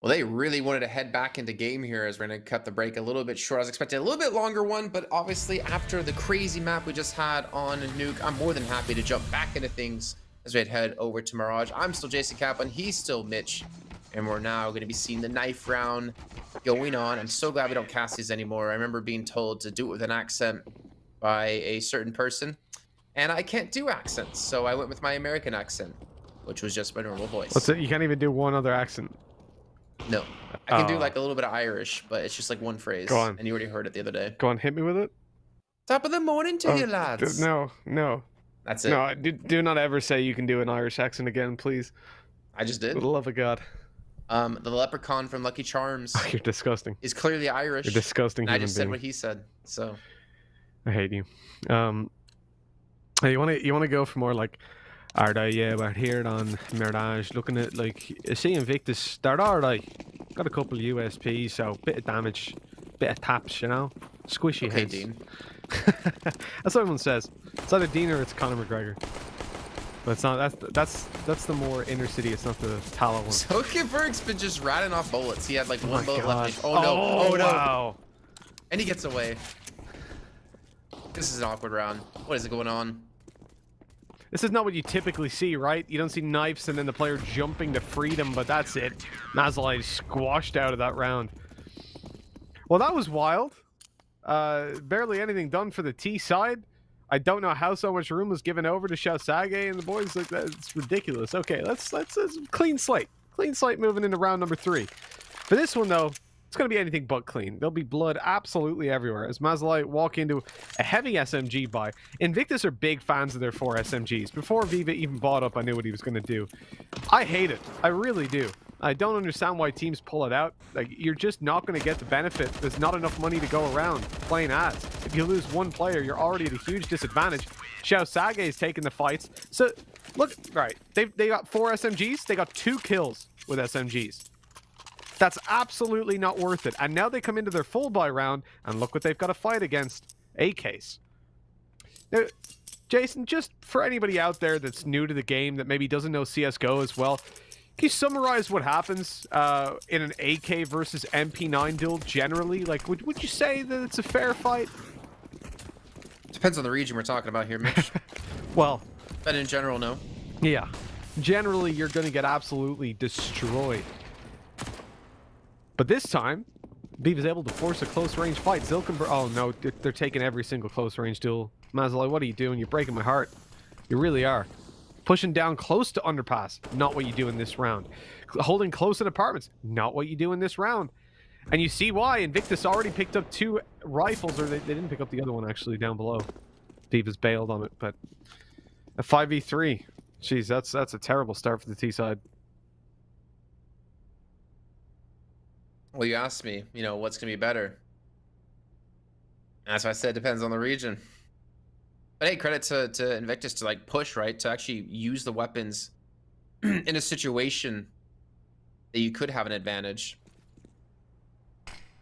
Well, they really wanted to head back into game here as we're going to cut the break a little bit short. I was expecting a little bit longer one, but obviously after the crazy map we just had on Nuke, I'm more than happy to jump back into things as we head over to Mirage. I'm still Jason Kaplan, he's still Mitch, and we're now going to be seeing the knife round going on. I'm so glad we don't cast these anymore. I remember being told to do it with an accent by a certain person, and I can't do accents, so I went with my American accent, which was just my normal voice. What's it? You can't even do one other accent. No, I can do like a little bit of Irish, but it's just like one phrase. Go on. And you already heard it the other day. Go on, hit me with it. Top of the morning to you, lads. No. That's it. No, do not ever say you can do an Irish accent again, please. I just did. For the love of God. The leprechaun from Lucky Charms. You're disgusting. Is clearly Irish. You're disgusting. And I just said what he said, so. I hate you. Hey, you wanna go for more like, alright, yeah, we're here on Mirage, looking at like, see Invictus, they're alright. Got a couple of USPs, so bit of damage, bit of taps, you know, squishy okay, heads. Dean. That's what everyone says. It's either Dean or it's Conor McGregor. But it's not. That's the more inner city. It's not the Tallow one. So Berg's been just ratting off bullets. He had like one bullet God. left. Oh no! Oh no! Wow. And he gets away. This is an awkward round. What is it going on? This is not what you typically see, right? You don't see knives and then the player jumping to freedom, but that's it. Mazaalai squashed out of that round. Well, that was wild. Barely anything done for the T side. I don't know how so much room was given over to Sage and the boys like that. It's ridiculous. Okay, let's clean slate. Clean slate moving into round number 3. For this one though, it's going to be anything but clean. There'll be blood absolutely everywhere as Mazaalai walk into a heavy SMG buy. Invictus are big fans of their 4 SMGs. Before Viva even bought up, I knew what he was going to do. I hate it. I really do. I don't understand why teams pull it out. Like, you're just not going to get the benefit. There's not enough money to go around playing ads. If you lose one player, you're already at a huge disadvantage. Sage is taking the fights. So, look, right. They got 4 SMGs. They got 2 kills with SMGs. That's absolutely not worth it. And now they come into their full buy round, and look what they've got to fight against. AKs. Now, Jason, just for anybody out there that's new to the game, that maybe doesn't know CSGO as well, can you summarize what happens in an AK versus MP9 duel generally? Like, would you say that it's a fair fight? Depends on the region we're talking about here, Mitch. Well. But in general, no. Yeah. Generally, you're going to get absolutely destroyed. But this time, Beav is able to force a close-range fight. Zilkenberg... Oh, no. They're taking every single close-range duel. Mazaalai, what are you doing? You're breaking my heart. You really are. Pushing down close to underpass. Not what you do in this round. Holding close in apartments. Not what you do in this round. And you see why. Invictus already picked up 2 rifles. Or they didn't pick up the other one, actually, down below. Beav has bailed on it. But a 5v3. Jeez, that's a terrible start for the T side. Well, you asked me, you know, what's going to be better. And that's why I said it depends on the region. But hey, credit to Invictus to like push, right? To actually use the weapons in a situation that you could have an advantage.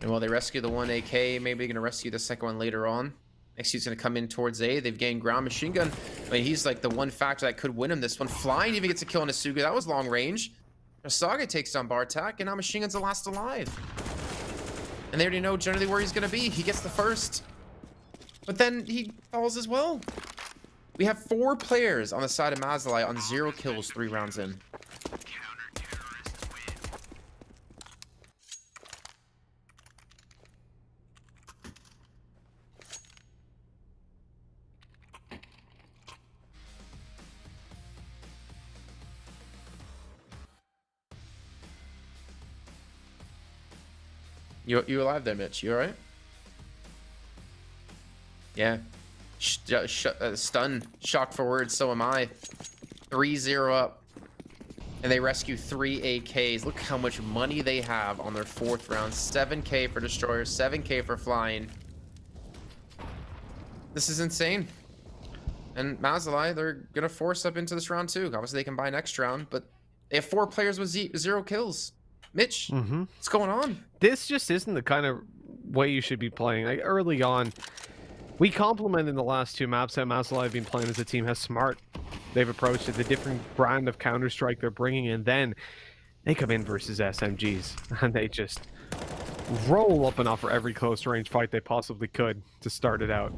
And while they rescue the 1 AK, maybe they're going to rescue the second one later on. Next he's going to come in towards A. They've gained ground machine gun. I mean, he's like the one factor that could win him this one. Flying even gets a kill on Asuga. That was long range. Saga takes down Bartak, and now Machine Gun's the last alive. And they already know generally where he's going to be. He gets the first. But then he falls as well. We have 4 players on the side of Mazaalai on 0 kills 3 rounds in. You alive there, Mitch? You alright? Yeah. Stun. Shock forward, so am I. 3-0 up. And they rescue 3 AKs. Look how much money they have on their 4th round. 7k for Destroyer, 7k for Flying. This is insane. And Mazaalai, they're going to force up into this round too. Obviously, they can buy next round, but they have 4 players with 0 kills. Mitch, what's going on? This just isn't the kind of way you should be playing. Like, early on, we complimented in the last 2 maps how Mazaalai have been playing as a team, how smart they've approached it, the different brand of Counter-Strike they're bringing in. Then They come in versus SMGs, and they just roll up and offer every close range fight they possibly could to start it out.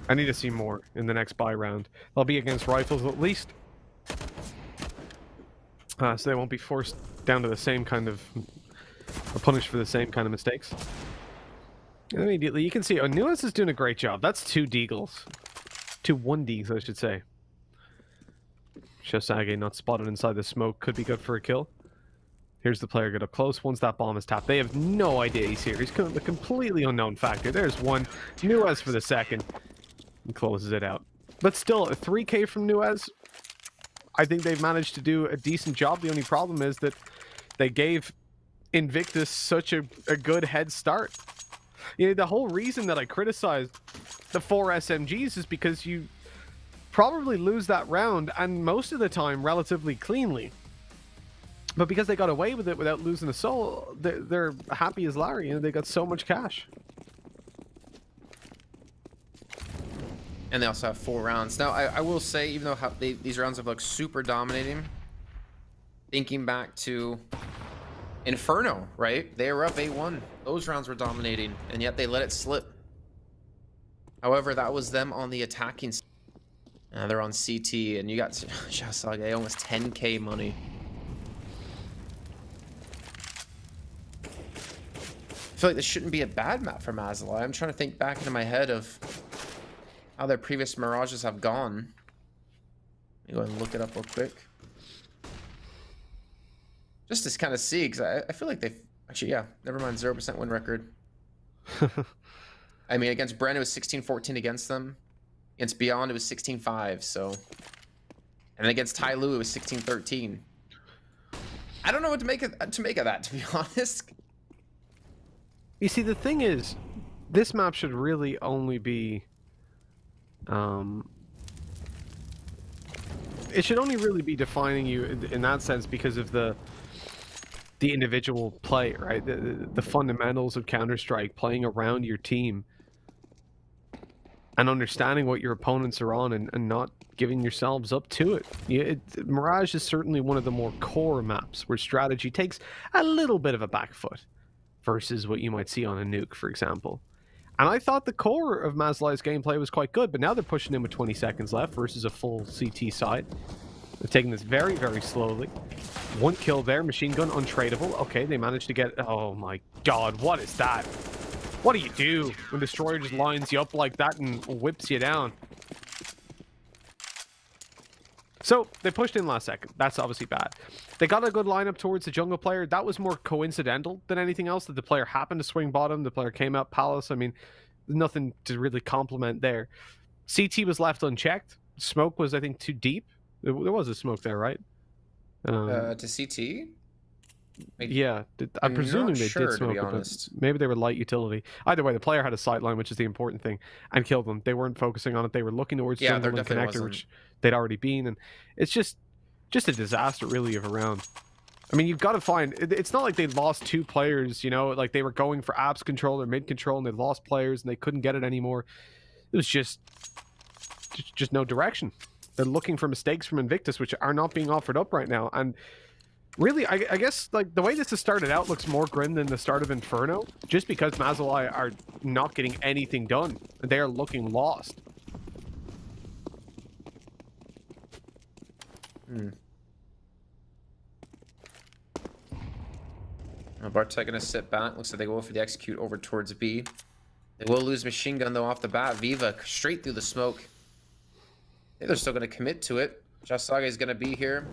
I need to see more in the next buy round. They'll be against rifles at least. So they won't be forced down to the same kind of... or punished for the same kind of mistakes. And immediately you can see, Nuez is doing a great job. That's 2 deagles. 2 1-deags, I should say. Shosage not spotted inside the smoke. Could be good for a kill. Here's the player get up close. Once that bomb is tapped, they have no idea he's here. He's a completely unknown factor. There's one. Nuez for the second. And closes it out. But still, a 3k from Nuez. I think they've managed to do a decent job. The only problem is that they gave Invictus such a good head start. You know, the whole reason that I criticized the 4 SMGs is because you probably lose that round, and most of the time relatively cleanly. But because they got away with it without losing a soul, they're happy as Larry. You know, they got so much cash. And they also have 4 rounds. Now, I will say, even though these rounds have looked super dominating, thinking back to Inferno, right? They were up 8-1. Those rounds were dominating, and yet they let it slip. However, that was them on the attacking side. They're on CT, and you got Shasage, almost 10k money. I feel like this shouldn't be a bad map for Mazaalai. I'm trying to think back into my head of how their previous Mirages have gone. Let me go ahead and look it up real quick. Just to kind of see, because I feel like they've... Actually, yeah, never mind, 0% win record. I mean, against Bren, it was 16-14 against them. Against Beyond, it was 16-5, so... And then against Tai Lu, it was 16-13. I don't know what to make of that, to be honest. You see, the thing is, this map should really only be... it should only really be defining you in that sense because of the individual play, right? The fundamentals of Counter-Strike, playing around your team and understanding what your opponents are on and not giving yourselves up to it. Mirage is certainly one of the more core maps where strategy takes a little bit of a back foot versus what you might see on a nuke, for example. And I thought the core of Mazaalai's gameplay was quite good, but now they're pushing in with 20 seconds left versus a full CT side. They're taking this very, very slowly. 1 kill there, machine gun, untradeable. Okay, they managed to get... Oh my god, what is that? What do you do when Destroyer just lines you up like that and whips you down? So, they pushed in last second. That's obviously bad. They got a good lineup towards the jungle player. That was more coincidental than anything else, that the player happened to swing bottom. The player came out Palace. I mean, nothing to really compliment there. CT was left unchecked. Smoke was, I think, too deep. There was a smoke there, right? To CT? Yeah, I'm presuming they did smoke it, but maybe they were light utility. Either way, the player had a sight line, which is the important thing, and killed them. They weren't focusing on it. They were looking towards jungle and connector, which they'd already been, and it's just a disaster, really, of a round. I mean, you've got to find... It's not like they lost 2 players, you know? Like, they were going for apps control or mid control, and they lost players, and they couldn't get it anymore. It was just no direction. They're looking for mistakes from Invictus, which are not being offered up right now, and... Really, I guess, like, the way this has started out looks more grim than the start of Inferno, just because Mazaalai are not getting anything done. They are looking lost. Bartek gonna sit back. Looks like they go for the execute over towards B. They will lose machine gun, though, off the bat. Viva straight through the smoke. I think they're still gonna commit to it. Shasage is gonna be here.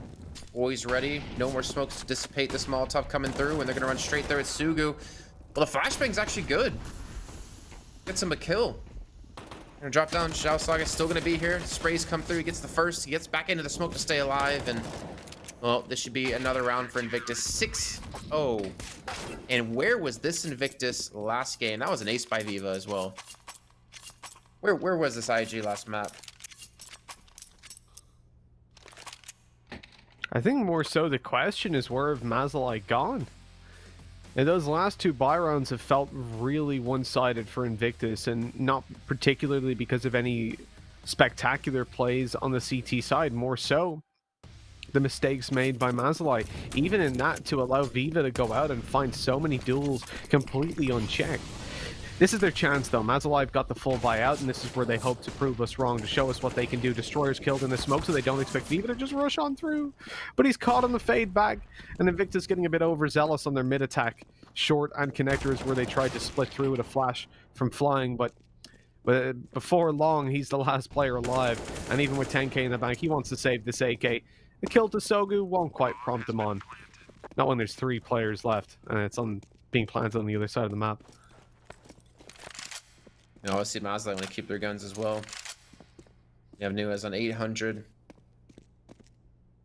Always ready. No more smokes to dissipate this Molotov coming through, and they're gonna run straight there at Sugu. Well, the flashbang's actually good. Gets him a kill. Gonna drop down. Shasage is still gonna be here. Sprays come through. He gets the first. He gets back into the smoke to stay alive, and well, this should be another round for Invictus. 6-0. And where was this Invictus last game? That was an ace by Viva as well. Where was this IG last map? I think more so the question is, where have Mazaalai gone? And those last 2 buy rounds have felt really one-sided for Invictus, and not particularly because of any spectacular plays on the CT side, more so the mistakes made by Mazaalai. Even in that, to allow Viva to go out and find so many duels completely unchecked. This is their chance, though. Mazaalai have got the full buyout, and this is where they hope to prove us wrong, to show us what they can do. Destroyer's killed in the smoke, so they don't expect Viva to just rush on through. But he's caught on the fade back, and Invictus getting a bit overzealous on their mid attack. Short and connector is where they tried to split through with a flash from flying, but before long, he's the last player alive. And even with 10k in the bank, he wants to save this AK. A kill to Sogu won't quite prompt him on. Not when there's 3 players left, and it's being planted on the other side of the map. You know, I see Mazaalai want to keep their guns as well. You have Nuez on 800.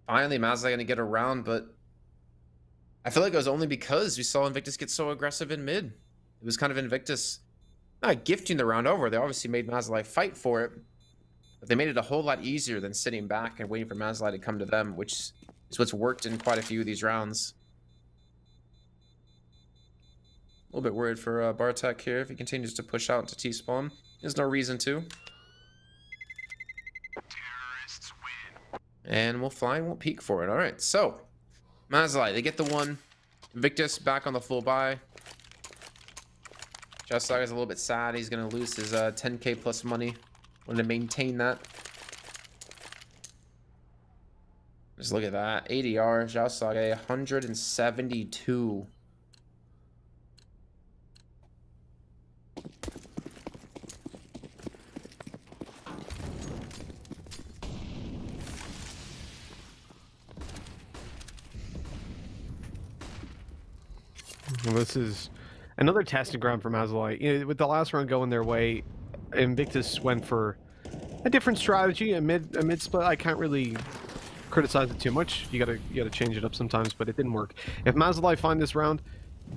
Finally, Mazaalai going to get around, but I feel like it was only because we saw Invictus get so aggressive in mid. It was kind of Invictus not gifting the round over. They obviously made Mazaalai fight for it, but they made it a whole lot easier than sitting back and waiting for Mazaalai to come to them, which is what's worked in quite a few of these rounds. A little bit worried for Bartek here if he continues to push out into T-spawn. There's no reason to. And we'll fly and we'll peek for it. All right, so Mazaalai, they get the one. Invictus back on the full buy. Just is a little bit sad. He's going to lose his 10k plus money. Want to maintain that. Just look at that. ADR, Jiaosage, 172. Well, this is another testing ground for Mazaalai. You know, with the last round going their way, Invictus went for a different strategy, a mid split. I can't really criticize it too much. You gotta change it up sometimes, but it didn't work. If Mazaalai find this round,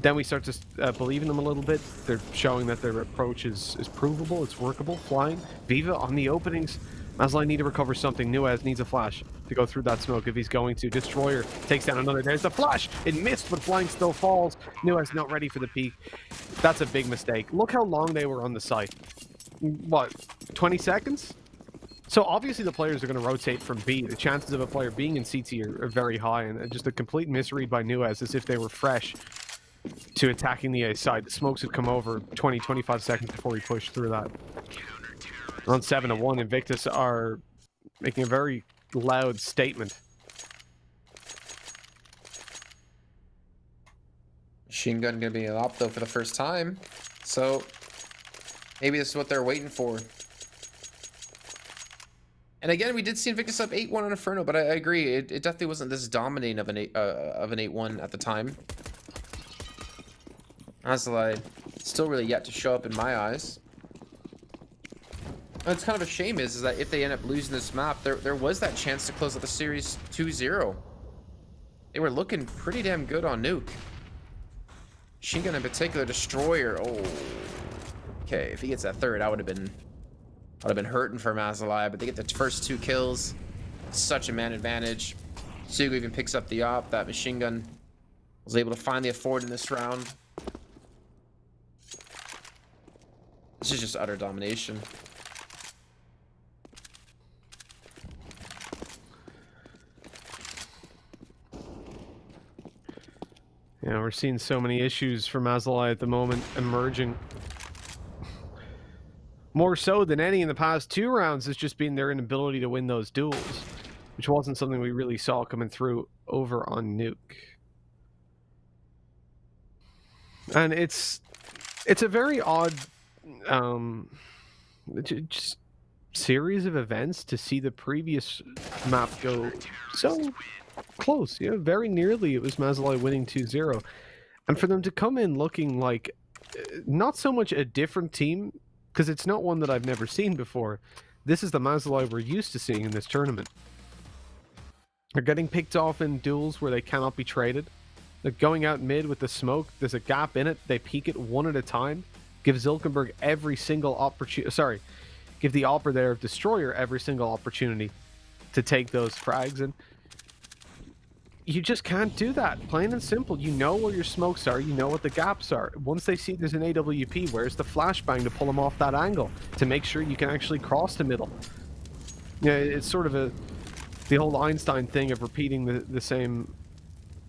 then we start to believe in them a little bit. They're showing that their approach is provable, it's workable. Flying Viva on the openings. Mazaalai need to recover something. Nuez needs a flash to go through that smoke if he's going to. Destroyer takes down another. There's the flash. It missed, but flying still falls. Nuez not ready for the peak. That's a big mistake. Look how long they were on the site. What, 20 seconds? So obviously the players are going to rotate from B. The chances of a player being in CT are very high, and just a complete misread by Nuez as if they were fresh to attacking the A side. The smokes had come over 20-25 seconds before he pushed through that. On 7-1, Invictus are making a very loud statement. Machine gun gonna be an op though for the first time, so maybe this is what they're waiting for. And again, we did see Invictus up 8-1 on Inferno, but I agree, it definitely wasn't this dominating of an 8-1 at the time. Mazaalai still really yet to show up in my eyes. What's kind of a shame is that if they end up losing this map, there was that chance to close out the series 2-0. They were looking pretty damn good on Nuke. Machine gun in particular, Destroyer. Oh, okay. If he gets that third, I would have been hurting for Mazaalai. But they get the first 2 kills. Such a man advantage. Sugu even picks up the op. That machine gun was able to finally afford in this round. This is just utter domination. Yeah, we're seeing so many issues for Mazaalai at the moment emerging. More so than any in the past 2 rounds has just been their inability to win those duels, which wasn't something we really saw coming through over on Nuke. And it's a very odd just series of events to see the previous map go so close. Yeah, very nearly it was Mazaalai winning 2-0. And for them to come in looking like not so much a different team, because it's not one that I've never seen before. This is the Mazaalai we're used to seeing in this tournament. They're getting picked off in duels where they cannot be traded. They're going out mid with the smoke. There's a gap in it. They peek it one at a time. Give Zilkenberg every single opportunity. Sorry, give the Opera there of Destroyer every single opportunity to take those frags. And you just can't do that. Plain and simple. You know where your smokes are. You know what the gaps are. Once they see there's an AWP, where's the flashbang to pull them off that angle to make sure you can actually cross the middle? Yeah, it's sort of the whole Einstein thing of repeating the same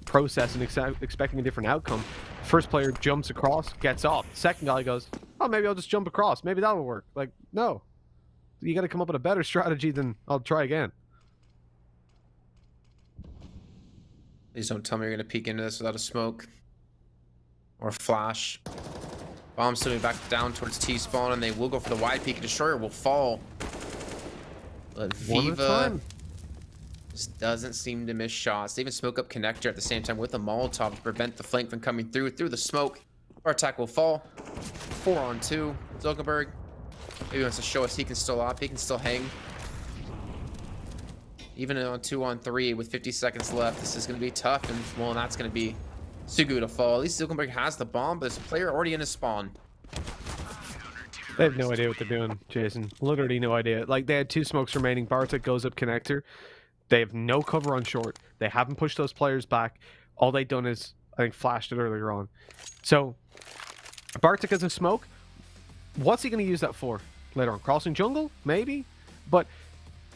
process and expecting a different outcome. First player jumps across, gets off. Second guy goes, oh, maybe I'll just jump across. Maybe that'll work. Like, no. You got to come up with a better strategy than I'll try again. Please don't tell me you're going to peek into this without a smoke. Or a flash. Bomb's swimming back down towards T-spawn, and they will go for the wide peek. Destroyer will fall. But Viva just doesn't seem to miss shots. They even smoke up connector at the same time with a Molotov to prevent the flank from coming through the smoke. Our attack will fall. 4-on-2. Zuckerberg maybe wants to show us he can still op. He can still hang. Even on 2-on-3 with 50 seconds left, this is going to be tough. And, well, that's going to be Sugu to fall. At least Zuckerberg has the bomb, but there's a player already in his spawn. They have no idea what they're doing, Jason. Literally no idea. Like, they had 2 smokes remaining. Bartek goes up connector. They have no cover on short. They haven't pushed those players back. All they've done is, I think, flashed it earlier on. So, Bartek has a smoke. What's he going to use that for later on? Crossing jungle? Maybe? But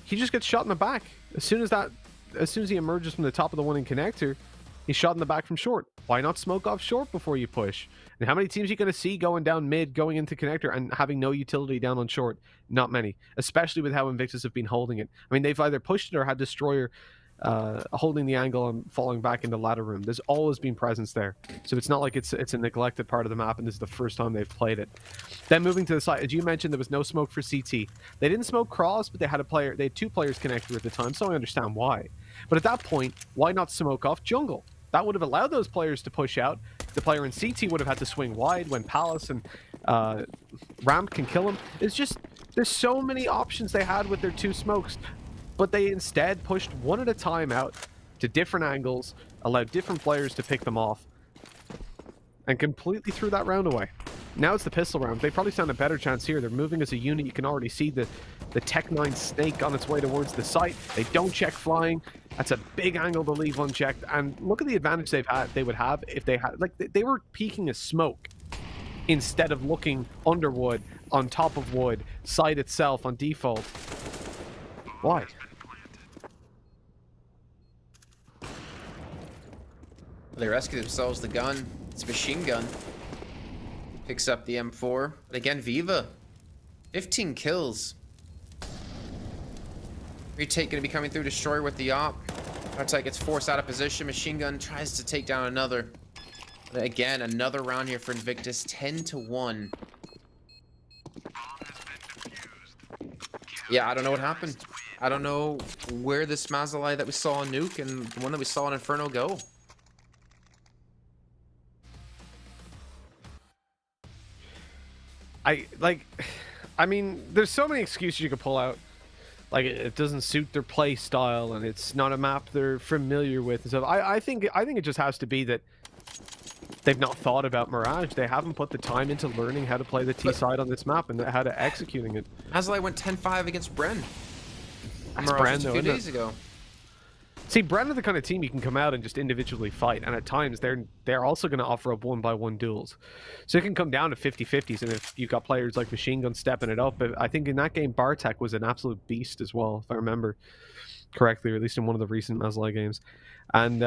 he just gets shot in the back. As soon as he emerges from the top of the one in connector, he's shot in the back from short. Why not smoke off short before you push? And how many teams are you going to see going down mid, going into connector, and having no utility down on short? Not many. Especially with how Invictus have been holding it. I mean, they've either pushed it or had Destroyer holding the angle and falling back into ladder room. There's always been presence there. So it's not like it's a neglected part of the map, and this is the first time they've played it. Then moving to the side, as you mentioned, there was no smoke for CT. They didn't smoke cross, but they had 2 players connected at the time, so I understand why. But at that point, why not smoke off jungle? That would have allowed those players to push out. The player in CT would have had to swing wide when Palace and Ramp can kill him. It's just, there's so many options they had with their 2 smokes, but they instead pushed one at a time out to different angles, allowed different players to pick them off, and completely threw that round away. Now it's the pistol round. They probably stand a better chance here. They're moving as a unit. You can already see the Tech 9 snake on its way towards the site. They don't check flying. That's a big angle to leave unchecked. And look at the advantage they would have if they had, like, they were peeking a smoke instead of looking under wood, on top of wood, site itself on default. Why? They rescue themselves the gun. It's a machine gun. Picks up the M4. But again, Viva. 15 kills. Retake going to be coming through Destroyer with the op. Bartek gets forced out of position. Machine gun tries to take down another. But again, another round here for Invictus. 10-1. Yeah, I don't know what happened. I don't know where this Mazaalai that we saw on Nuke and the one that we saw on Inferno go. I mean, there's so many excuses you could pull out. Like, it doesn't suit their play style, and it's not a map they're familiar with. And so I think it just has to be that they've not thought about Mirage. They haven't put the time into learning how to play the T side on this map and how to executing it. Mazaalai went 10-5 against Bren. That's Bren, a few days ago. See, Bren are the kind of team you can come out and just individually fight, and at times they're also going to offer up 1-by-1 duels. So it can come down to 50-50s, and if you've got players like Machine Gun stepping it up, I think in that game Bartek was an absolute beast as well, if I remember correctly, or at least in one of the recent Mazaalai games. And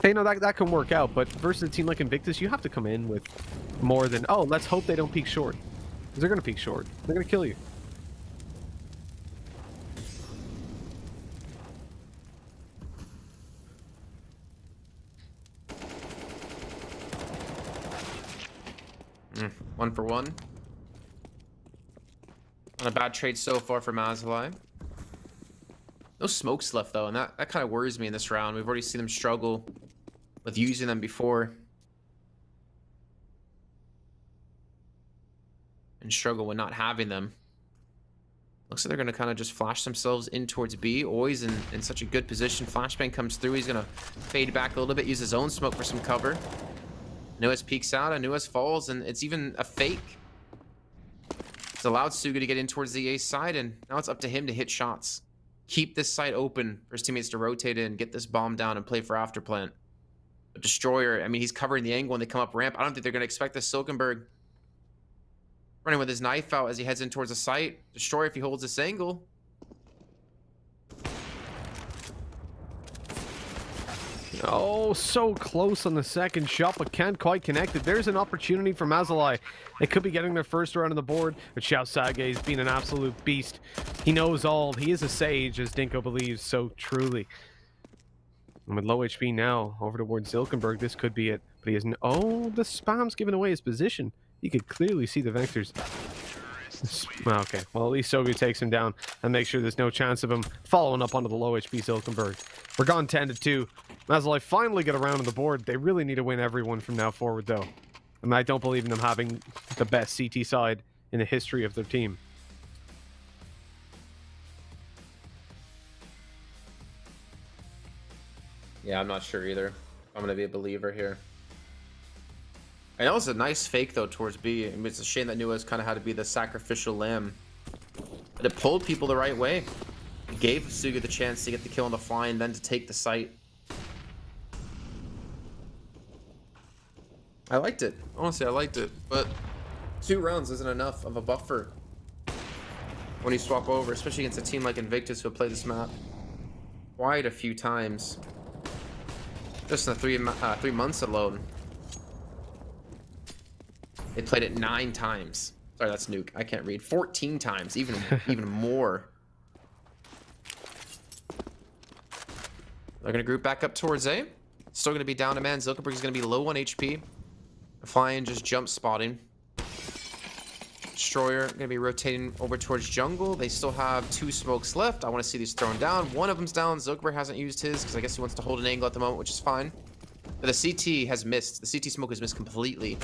you know, that can work out, but versus a team like Invictus, you have to come in with more than, oh, let's hope they don't peek short. Because they're going to peek short. They're going to kill you. One for one. Not a bad trade so far for Mazaalai. No smokes left though, and that kind of worries me in this round. We've already seen them struggle with using them before. And struggle with not having them. Looks like they're going to kind of just flash themselves in towards B. Always in such a good position. Flashbang comes through. He's going to fade back a little bit, use his own smoke for some cover. Nuez peeks out, and Nuez falls, and it's even a fake. It's allowed Suga to get in towards the A side, and now it's up to him to hit shots. Keep this side open for his teammates to rotate in, get this bomb down, and play for afterplant. But Destroyer, I mean, he's covering the angle when they come up ramp. I don't think they're going to expect this. Silkenberg running with his knife out as he heads in towards the site. Destroyer, if he holds this angle. Oh, so close on the second shot, but can't quite connect it. There's an opportunity for Mazaalai. They could be getting their first round on the board, but Xiao Sage has been an absolute beast. He knows all. He is a sage, as Dinko believes so truly. And with low HP now, over towards Zilkenberg, this could be it. But he isn't. Oh, the spam's giving away his position. You could clearly see the vectors. Well, okay, well, at least Sogu takes him down and makes sure there's no chance of him following up onto the low HP Zilkenberg. We're gone 10-2. Mazaalai finally get around on the board. They really need to win everyone from now forward, though. And I don't believe in them having the best CT side in the history of their team. Yeah, I'm not sure either. I'm going to be a believer here. I know it's a nice fake, though, towards B. I mean, it's a shame that Nua's kind of had to be the sacrificial lamb. But it pulled people the right way. It gave Suga the chance to get the kill on the fly and then to take the site. I liked it. Honestly, I liked it. But 2 rounds isn't enough of a buffer when you swap over, especially against a team like Invictus who have played this map quite a few times. Just in the 3 months alone. They played it 9 times. Sorry, that's Nuke. I can't read. 14 times, even more. They're gonna group back up towards A. Still gonna be down a man. Zilkenberg is gonna be low on HP. Flying, just jump spotting. Destroyer gonna be rotating over towards jungle. They still have 2 smokes left. I want to see these thrown down. One of them's down. Zilkenberg hasn't used his because I guess he wants to hold an angle at the moment, which is fine. But the CT has missed. The CT smoke has missed completely.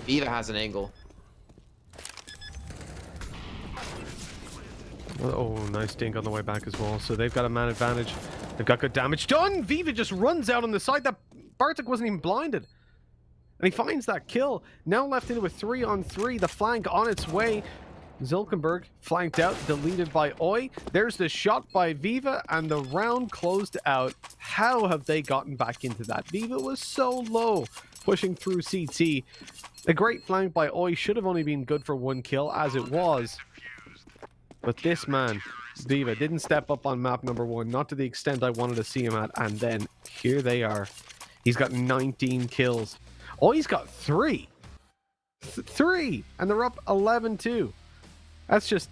Viva has an angle. Oh, nice dink on the way back as well. So they've got a man advantage. They've got good damage done. Viva just runs out on the side. That Bartek wasn't even blinded. And he finds that kill. Now left into a 3-on-3. The flank on its way. Zilkenberg flanked out, deleted by Oi. There's the shot by Viva, and the round closed out. How have they gotten back into that? Viva was so low, pushing through CT. A great flank by Oi should have only been good for 1 kill, as it was. But this man, Viva, didn't step up on map number 1, not to the extent I wanted to see him at, and then here they are. He's got 19 kills. Oi's got 3. 3! And they're up 11-2. That's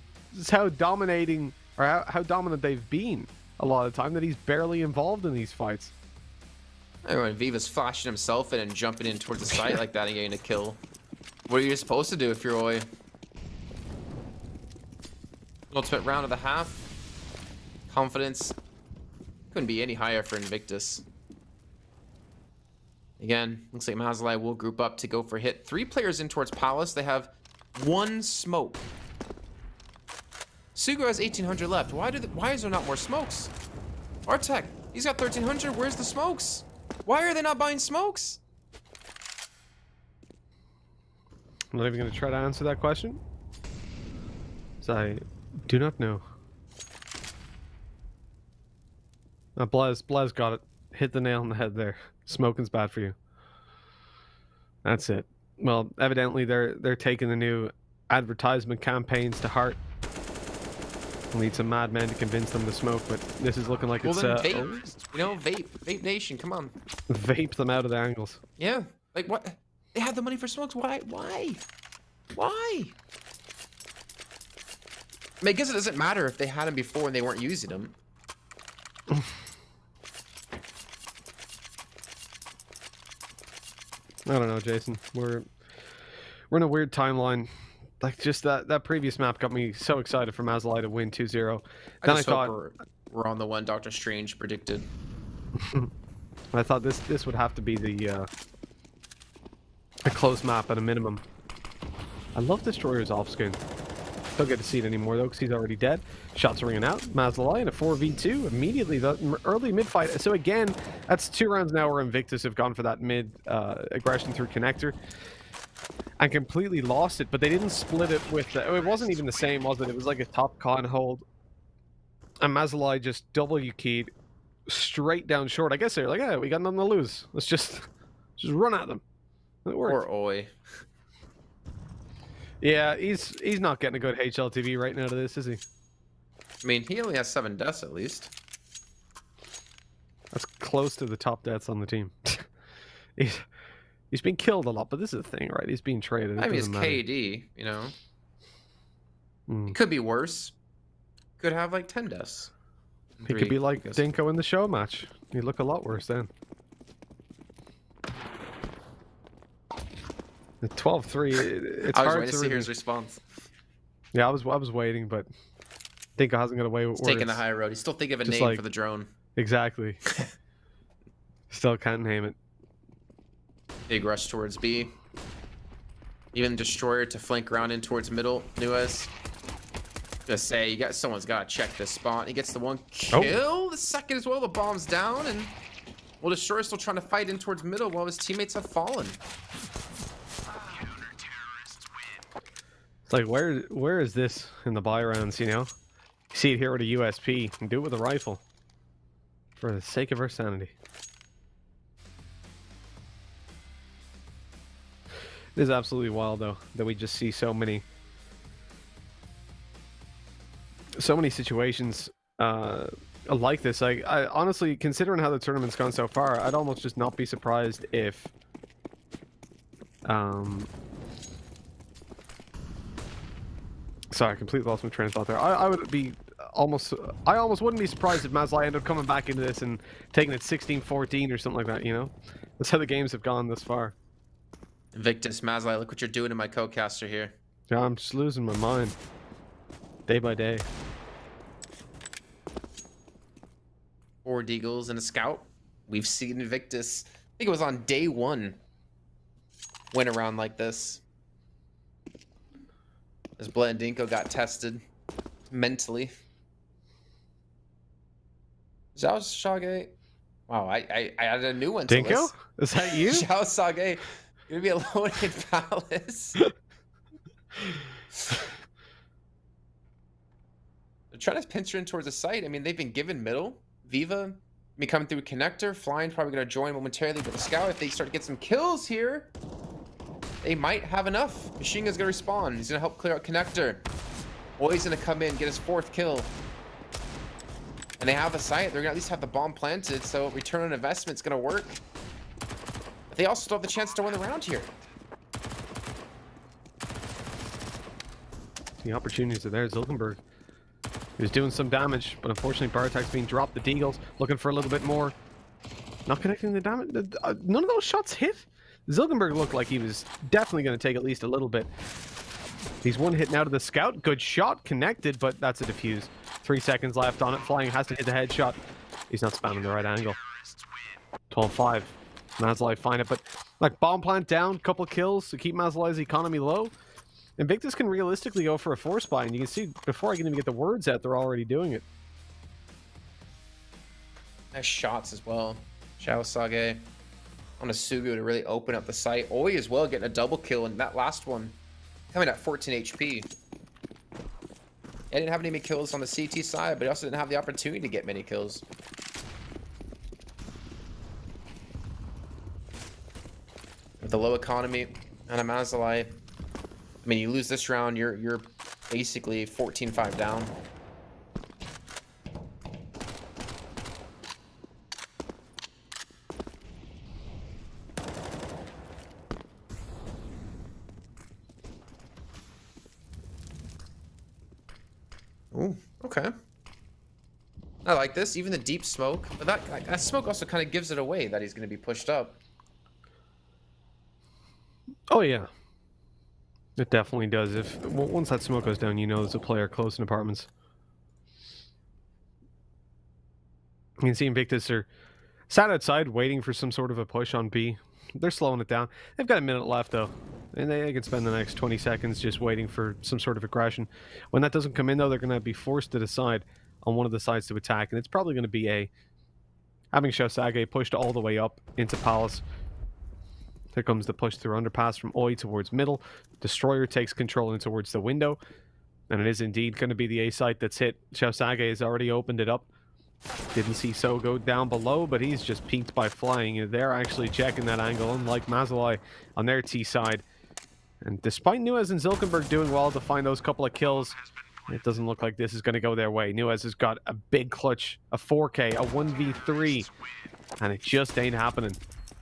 how dominating, or how dominant they've been a lot of the time, that he's barely involved in these fights. When Viva's flashing himself in and jumping in towards the site like that and getting a kill. What are you supposed to do if you're Oi? Ultimate round of the half. Confidence couldn't be any higher for Invictus. Again, looks like Mazaalai will group up to go for hit. 3 players in towards Palace. They have 1 smoke. Sugo has 1,800 left. Why is there not more smokes? Artek, he's got 1,300. Where's the smokes? Why are they not buying smokes? I'm not even going to try to answer that question, so I do not know. Blaz got it. Hit the nail on the head there. Smoking's bad for you. That's it. Well, evidently they're taking the new advertisement campaigns to heart. Need some madmen to convince them to smoke, but this is looking like it's then vape. You know, vape nation. Come on. Vape them out of the angles. Yeah. Like what? They had the money for smokes. Why? I mean, I guess it doesn't matter if they had them before and they weren't using them. I don't know, Jason. We're in a weird timeline. Like, just that previous map got me so excited for Mazaalai to win 2-0. Then I thought we're on the one Doctor Strange predicted. I thought this would have to be the a close map at a minimum. I love Destroyer's off skin. Don't get to see it anymore though, because he's already dead. Shots are ringing out. Mazaalai in a 4v2 immediately. The early mid fight. So again, that's 2 rounds now where Invictus have gone for that mid aggression through connector and completely lost it. But they didn't split it with. It wasn't even the same, was it? It was like a top con hold, and Mazaalai just W keyed straight down short. I guess they're like, yeah, we got nothing to lose. Let's just run at them. It worked. Or Oi. Yeah, he's not getting a good HLTV right now to this, is he? I mean, he only has 7 deaths at least. That's close to the top deaths on the team. He's been killed a lot, but this is the thing, right? He's being traded. I mean, it's KD, you know. It could be worse. Could have like 10 deaths. He could be like Dinko in the show match. He'd look a lot worse then. The 12-3, it's I was hard waiting to see his response. Yeah, I was waiting, but Dinko hasn't got away with He's taking the high road. He's still thinking of a name for the drone. Exactly. Still can't name it. Big rush towards B. Even Destroyer to flank around in towards middle. Nuez. Just say, someone's got to check this spot. He gets the one kill. The second as well. The bomb's down. And well, Destroyer's still trying to fight in towards middle while his teammates have fallen. It's like, where is this in the buy rounds, you know? You see it here with a USP. And do it with a rifle. For the sake of our sanity. It is absolutely wild, though, that we just see so many situations like this. Like, I honestly, considering how the tournament's gone so far, I'd almost just not be surprised if sorry, I completely lost my train of thought there. I almost wouldn't be surprised if Mazaalai ended up coming back into this and taking it 16-14 or something like that, you know? That's how the games have gone this far. Invictus, Mazaalai, look what you're doing to my co-caster here. Yeah, I'm just losing my mind. Day by day. 4 Deagles and a Scout. We've seen Invictus, I think it was on day 1, went around like this. As Bled and Dinko got tested mentally. Zhao Sage. Wow, I added a new one to Dinko? this. Is that you? Zhao Sage. Gonna be alone in Palace. They're trying to pinch her in towards the site. I mean, they've been given middle. Viva, coming through connector. Flying's probably gonna join momentarily with the Scout. If they start to get some kills here, they might have enough. Machine Gun's gonna respawn. He's gonna help clear out connector. Boy's gonna come in, get his 4th kill. And they have the site. They're gonna at least have the bomb planted, so return on investment's gonna work. But they also still have the chance to win the round here. The opportunities are there. Zilkenberg, he was doing some damage, but unfortunately Bartek's being dropped. The Deagles looking for a little bit more. Not connecting the damage. None of those shots hit. Zilkenberg looked like he was definitely going to take at least a little bit. He's one hit now to the Scout. Good shot, connected, but that's a defuse. 3 seconds left on it. Flying has to hit the headshot. He's not spamming the right angle. 12-5. Mazaalai find it, but like bomb plant down, couple kills to keep Mazalai's economy low. Invictus can realistically go for a 4 spy, and you can see before I can even get the words out, they're already doing it. Nice shots as well. Zhao Sage on a Sugu to really open up the site. Oi as well getting a double kill, and that last one coming at 14 HP. I didn't have any kills on the CT side, but he also didn't have the opportunity to get many kills. With the low economy and a Mazaalai, I mean, you lose this round, you're basically 14-5 down. Ooh, okay. I like this. Even the deep smoke, but that smoke also kind of gives it away that he's going to be pushed up. Oh yeah, it definitely does. Once that smoke goes down, you know there's a player close in apartments. You can see Invictus are sat outside waiting for some sort of a push on B. They're slowing it down. They've got a minute left though, and they can spend the next 20 seconds just waiting for some sort of aggression. When that doesn't come in though, they're going to be forced to decide on one of the sides to attack, and it's probably going to be A. Having Shosage pushed all the way up into Palace. Here comes the push through underpass from Oi towards middle. Destroyer takes control in towards the window. And it is indeed going to be the A site that's hit. Shosage has already opened it up. Didn't see So go down below, but he's just peeked by flying. They're actually checking that angle, unlike Mazaalai on their T side. And despite Nuez and Zilkenberg doing well to find those couple of kills, It doesn't look like this is going to go their way. Nuez has got a big clutch, a 4K, a 1v3, and it just ain't happening.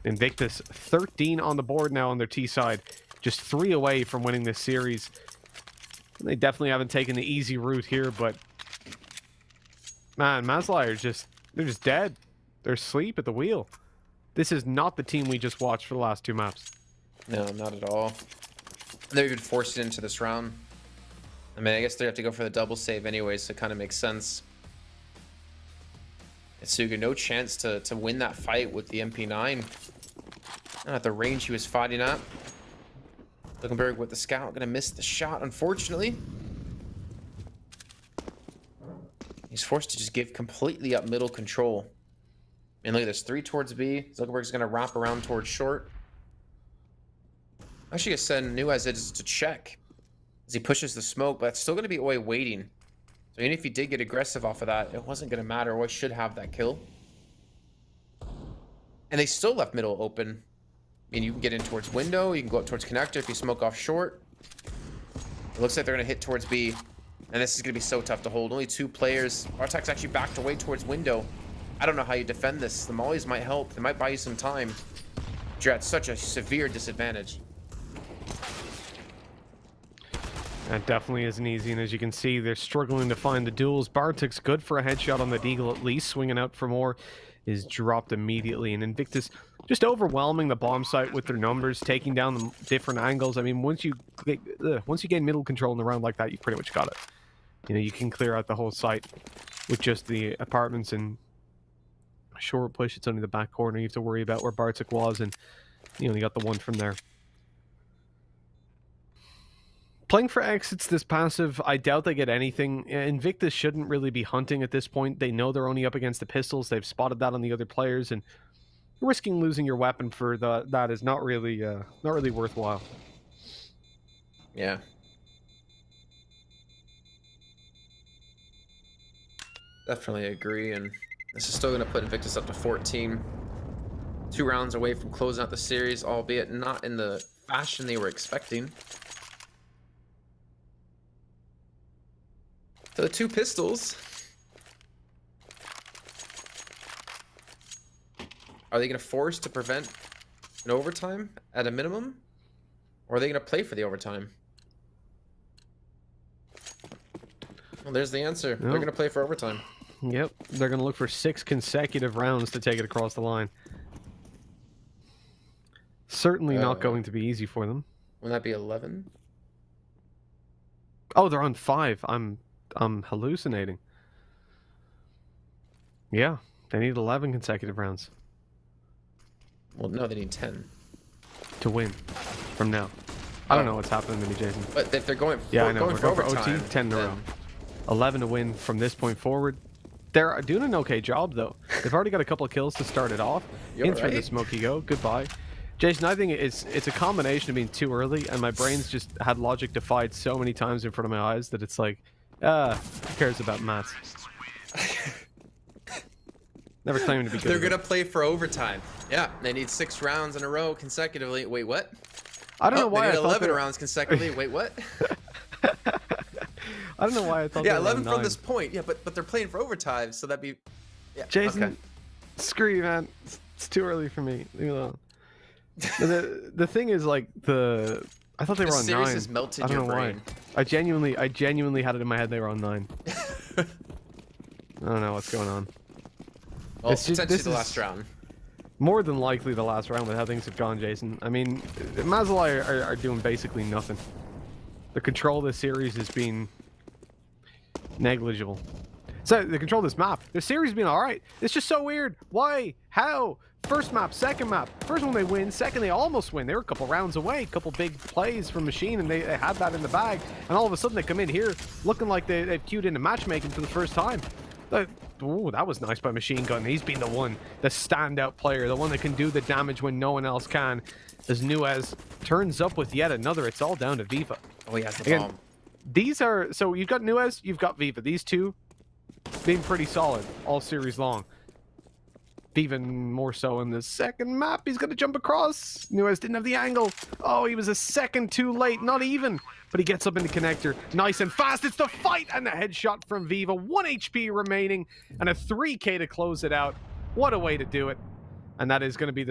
Invictus 13 on the board now on their T side, just 3 away from winning this series. They definitely haven't taken the easy route here, but man, Mazaalai they're just dead. They're asleep at the wheel. This is not the team we just watched for the last 2 maps. No, not at all. They've been forced into this round. I mean, I guess they have to go for the double save anyways, so it kind of makes sense. Isuga, no chance to win that fight with the MP9. Not at the range he was fighting at. Luckenberg with the scout, gonna miss the shot, unfortunately. He's forced to just give completely up middle control. And look at this, 3 towards B. Zuckerberg's gonna wrap around towards short. Actually, I send Nuez is to check as he pushes the smoke, but it's still gonna be Oi waiting. So even if he did get aggressive off of that, it wasn't gonna matter. Oi should have that kill. And they still left middle open. I mean, you can get in towards window, you can go up towards connector if you smoke off short. It looks like they're gonna hit towards B. And this is gonna be so tough to hold. Only 2 players. Bartek's actually backed away towards window. I don't know how you defend this. The mollies might help. They might buy you some time. But you're at such a severe disadvantage. That definitely isn't easy, and as you can see, they're struggling to find the duels. Bartek's good for a headshot on the deagle at least. Swinging out for more is dropped immediately, and Invictus just overwhelming the bomb site with their numbers, taking down the different angles. I mean, once you gain middle control in the round like that, you've pretty much got it. You know, you can clear out the whole site with just the apartments and a short push. It's only the back corner you have to worry about where Bartek was, and you only got the one from there. Playing for exits this passive, I doubt they get anything. Invictus shouldn't really be hunting at this point. They know they're only up against the pistols. They've spotted that on the other players, and risking losing your weapon for that is not really worthwhile. Yeah. Definitely agree, and this is still going to put Invictus up to 14. 2 rounds away from closing out the series, albeit not in the fashion they were expecting. So the 2 pistols. Are they going to force to prevent an overtime at a minimum? Or are they going to play for the overtime? Well, there's the answer. Yep. They're going to play for overtime. Yep. They're going to look for 6 consecutive rounds to take it across the line. Certainly not going to be easy for them. Wouldn't that be 11? Oh, they're on 5. I'm hallucinating. Yeah, they need 11 consecutive rounds. Well, no, they need 10 to win from now. I don't know what's happening to me, Jason. But if they're going for, yeah, I know. We're going for OT, 10 in a row. 11 to win from this point forward. They're doing an okay job, though. They've already got a couple of kills to start it off. In through the smoke you go. Goodbye. Jason, I think it's a combination of being too early, and my brain's just had logic defied so many times in front of my eyes that it's like, who cares about maths? Never claimed to be good. They're going to play for overtime. Yeah, they need 6 rounds in a row consecutively. Wait, what? I don't know why they need I thought 11 rounds consecutively. Wait, what? I don't know why I thought. Yeah, 11 from this point. Yeah, but they're playing for overtime, so that'd be. Yeah. Jason, okay. Screw you, man. It's too early for me. Leave me alone. the thing is, like I thought they were on 9. Has melted I don't your know brain. why. I genuinely had it in my head they were on 9. I don't know what's going on. Well, potentially the last round. More than likely the last round with how things have gone, Jason. I mean, Mazaalai are doing basically nothing. The control of this series has been negligible. So the control of this map, the series has been alright. It's just so weird. Why? How? First map, second map. First one they win, second they almost win. They were a couple rounds away, a couple big plays from Machine, and they had that in the bag. And all of a sudden they come in here looking like they've queued into matchmaking for the first time. Ooh, that was nice by Machine Gun. He's been the standout player, the one that can do the damage when no one else can. As Nuez turns up with yet another, it's all down to Viva. Oh, he has the bomb. These are, so you've got Nuez, you've got Viva. These two being pretty solid all series long. Even more so in the second map. He's going to jump across. Nuez didn't have the angle. Oh, he was a second too late. Not even. But he gets up in the connector. Nice and fast. It's the fight. And the headshot from Viva. 1 HP remaining. And a 3K to close it out. What a way to do it. And that is going to be the